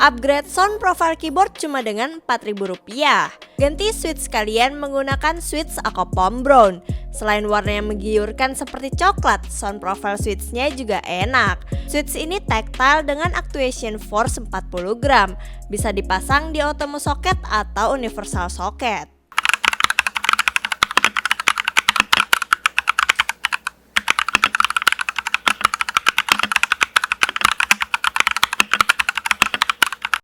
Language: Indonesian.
Upgrade sound profile keyboard cuma dengan Rp4.000. Ganti switch kalian menggunakan switch Acopom Brown. Selain warna yang menggiurkan seperti coklat, sound profile switchnya juga enak. Switch ini tactile dengan actuation force 40 gram. Bisa dipasang di Otomo socket atau universal socket.